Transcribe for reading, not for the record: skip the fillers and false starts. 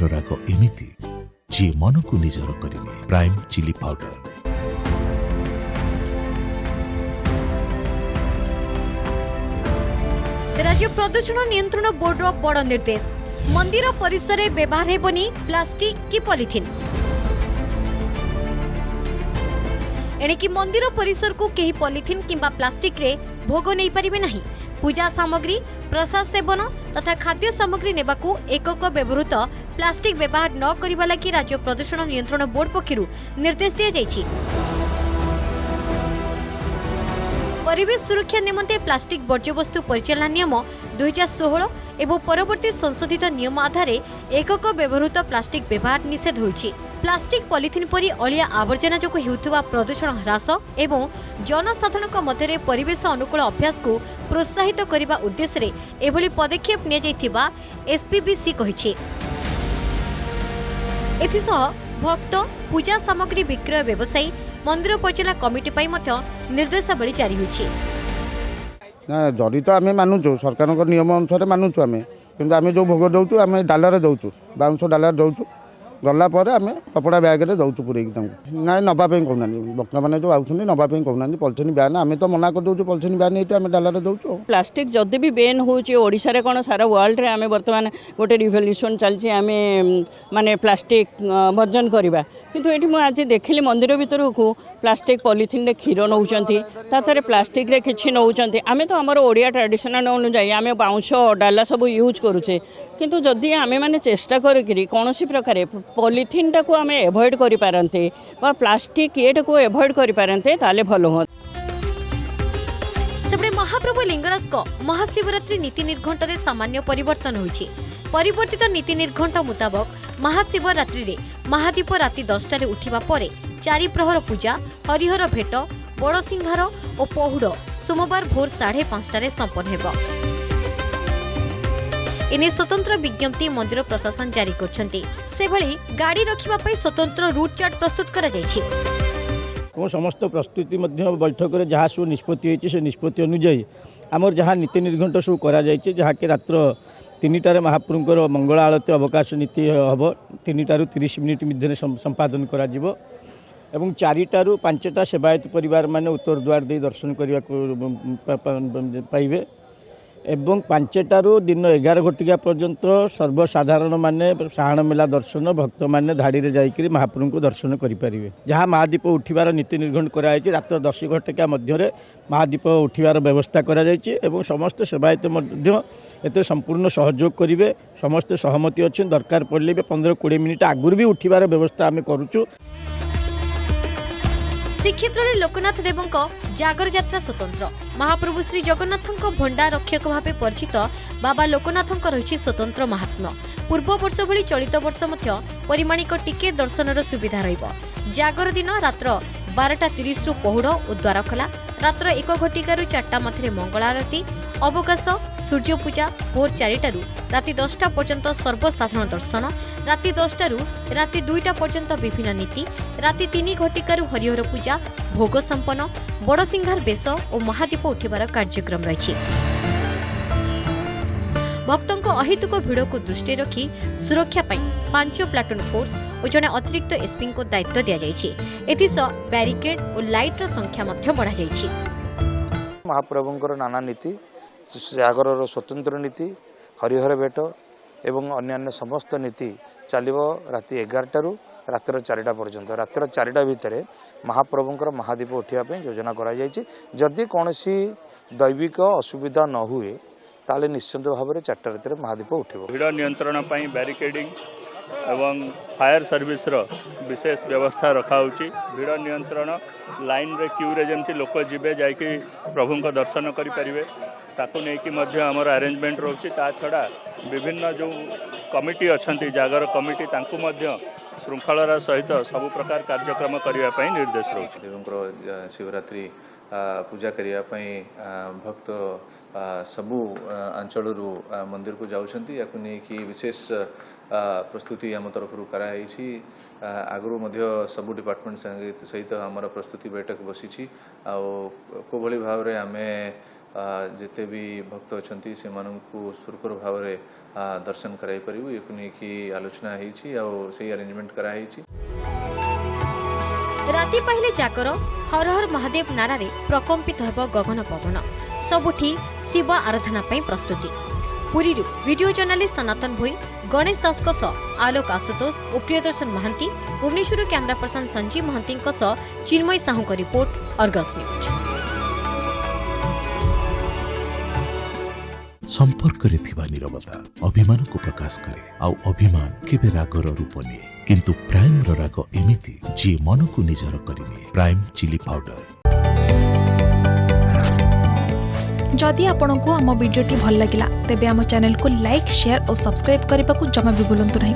ପ୍ରେମର ରାଗ ଏମିତି ଯିଏ ମନକୁ ନିଜର କରିନିଏ। Prime chilli powder. राज्य प्रदूषण नियंत्रण बोर्डर बड़ निर्देश मंदिर परिसर में व्यवहार हेबनी प्लास्टिक की पॉलिथिन। एणिकी मंदिर परिसर को केही पॉलिथिन किंबा प्लास्टिक रे भोग नहीं पारिबे नहीं। पूजा सामग्री प्रसाद सेवन तथा खाद्य सामग्री नेबाकू एकक व्यवहृत प्लास्टिक व्यवहार न करिबा लागि राज्य प्रदूषण नियंत्रण बोर्ड पक्षरु निर्देश दिया जायछि। परिवेश सुरक्षा निमंते प्लास्टिक वर्ज्यवस्तु परिचालना नियम 2016 एवं परवर्ती संशोधित नियम आधार एकक व्यवहृत प्लास्टिक व्यवहार निषेध होइछि। प्लास्टिक पॉलिथिन परी अलिया आवर्जना जो हेउथुवा प्रदूषण ह्रास एवं जनसाधारण मध्य परिवेश अनुकूल अभ्यास को प्रोत्साहित करने उद्देश्य एभली पदक्षेप नियाଯାଇଥିବା एसपीबीसी कहिछि। एथिसह भक्त पूजा सामग्री विक्रय व्यवसायी मंदिर परिचालना कमिटी पाई मध्य निर्देशावली जारी होइछि। ना जरी तो आम मानुचु सरकार नियम अनुसार मानुचु आम कि आम जो भोग दौचु आम डालर दौचु बाउंश डालर दौचु गलापर आम कपड़ा ब्याग्रे दौचु पूरे ना नापी कहना भक्त मैंने जो आउन नापी कहना पॉलिथिन ब्यान आम तो मना कर दौचु पॉलिथिन ब्यान ये आम डालर दौचु। प्लास्टिक जदि भी बैन होशार कौन सारा वर्ल्ड रे आम बर्तमान गोटे रिवोल्यूशन चलती आम माने प्लास्टिक वर्जन करवा किंतु ये आज देखिली मंदिर भीतर को प्लास्टिक पॉलिथिन रे क्षीर नौकरी तारे प्लास्टिक रे किसी नौकरी आम तो आम ओडिया ट्रेडिशनल अनुजाई आम बाउंश डाला सब यूज करुचे किंतु जदि आम मैंने चेष्टा करी कौन प्रकार पॉलिथिन टा को आम एवॉइड करि पारंते और प्लास्टिक ये को एवॉइड करि पारंते ताले भलो हो। सेपटे महाप्रभु लिंगराज को महाशिवरात्रि नीति निर्घंट रे सामान्य परिवर्तन होइछि। परिवर्तित नीति निर्घंट मुताबक महाशिवरात्रि रे महादीप राति 10 रे उठिबा परे 4 प्रहर पूजा हरिहर भेट बड़ सिंहार और पहुड़ सोमवार भोर 5:30 रे संपन्न हेबो। इने स्वतंत्र विज्ञप्ति मंदिर प्रशासन जारी करछंती। सेभली गाड़ी रखिबा पई स्वतंत्र रूट चार्ट प्रस्तुत करा जायछि। समस्त प्रस्तुति बैठक में जहाँ सब निष्पत्ति होती से निष्पत्ति अनुजाई आमर जहाँ नीति निर्घंट सब करा जायछि जहाँकि रात्र 3टार महाप्रभुंकर मंगल आलती अवकाश नीति हम 3टारू 30 मिनिट मध्य संपादन करा जिवो एवं 4टारू 5टा सेवायत परिवार माने उत्तर द्वार दे दर्शन करने पाइबे एवं 5टारू दिन 11 घटिका पर्यंत सर्वसाधारण माने साहाण मेला दर्शन भक्त माने धाड़ी रे जाइकरी महाप्रभु को दर्शन करें जहाँ महादीप उठिबार नीति निर्घंट कराई रात 10 घटिका मध्य महादीप उठिबार व्यवस्था कराई एवं समस्त सेवायत एते संपूर्ण सहयोग करेंगे समस्त सहमति अच्छे दरकार पड़े 15-20 मिनिट आगुरी भी उठिबार व्यवस्था आम करूँ। श्रीक्षेत्र में लोकनाथ देवों जागर यात्रा स्वतंत्र महाप्रभु श्री जगन्नाथ भंडा रक्षक भाव परिचित बाबा लोकनाथ रही स्वतंत्र महात्म्य। पूर्व वर्ष भली चलित वर्ष परिमाणिक टिकेट दर्शन सुविधा रहिबो। जागर दिन रात्र 12:30 रु पहुड़ और द्वार खोला रात्र 1 घटिकारु 4टा मध्य मंगल आरती अवकाश सूर्य पूजा भोर 4टारू राति 10टा पर्यंत सर्वसाधारण दर्शन राति 10टारू राति 2टा पर्यंत विभिन्न नीति राति 3 घटिकारु हरिहर पूजा भोग संपन्न बड़ सिंहार बेश और महादीप उठिबार कार्यक्रम रही। भक्तों अहेतुक भिड़ को दृष्टि रखी सुरक्षा 5 प्लाटून फोर्स और जड़े अतिरिक्त एसपी को दायित्व दि जाएगी। एथिसह बैरिकेड और लाइटर संख्या बढ़ा जाएगी। महाप्रभुंकर नाना नीति जागर स्वतंत्र नीति हरिहर भेट एवं अन्यान्य समस्त नीति चलिबो राति 11टारू रात्र 4टा पर्यंत रात्र 4टा भितर महाप्रभुंकर महादीप उठिया योजना करा जायछि। जदि कौनसी दैविक असुविधा न हुए ताले निश्चित भाव में 4टा रातिर महादीप उठिबो। भिड़ नियंत्रण पाई बैरिकेडिंग एवं फायर सर्विस रो विशेष व्यवस्था रखा होची। भिड़ नियंत्रण लाइन रे क्यू रे जेमती लोक जिबे जायकि प्रभु को दर्शन करि परिबे ताकू नेकी मध्य हमर अरेंजमेंट रोची। ता छड़ा विभिन्न जो कमिटी अछंती जागर कमिटी तांकू मध्य श्रृंखलार सहित सब प्रकार कार्यक्रम करने निर्देश रोचे। देवंकर शिवरात्रि पूजा करने भक्त सबू अंचल मंदिर को जाऊँगी या विशेष प्रस्तुति आम तरफ कराई आगु सबू डिपार्टमेंट सहित आमर प्रस्तुति बैठक बसी को भाव में आम जिते भी भक्त अछंती से माननकु सुरखुर भाव रे दर्शन कराई परिबु एकु नै कि आलोचना हेछि आ सेही अरेंजमेंट करा हेछि। राति पाहिले जागर हर हर महादेव नारारे प्रकम्पित हेब गगन पवन सबुठी शिव आराधना पई प्रस्तुति। पुरी वीडियो जर्नालिस्ट सनातन भोई गणेश दास आलोक आशुतोष और प्रियदर्शन महांती भुवनेश्वर कैमरा पर्सन संजीव महांती चिन्मय साहू का रिपोर्ट अर्गस न्यूज। संपर्क रे थिबा निरवता अभिमान को प्रकाश करे आउ अभिमान केबे रागर रूप निये किंतु प्राइम रो राग एमिति जे मन को निजर करिने प्राइम चिली पाउडर। जदि आपंक आम भिडी भल लगा तेब आम चैनल को लाइक शेयर और सब्सक्राइब करने को जमा भी भूलु नहीं।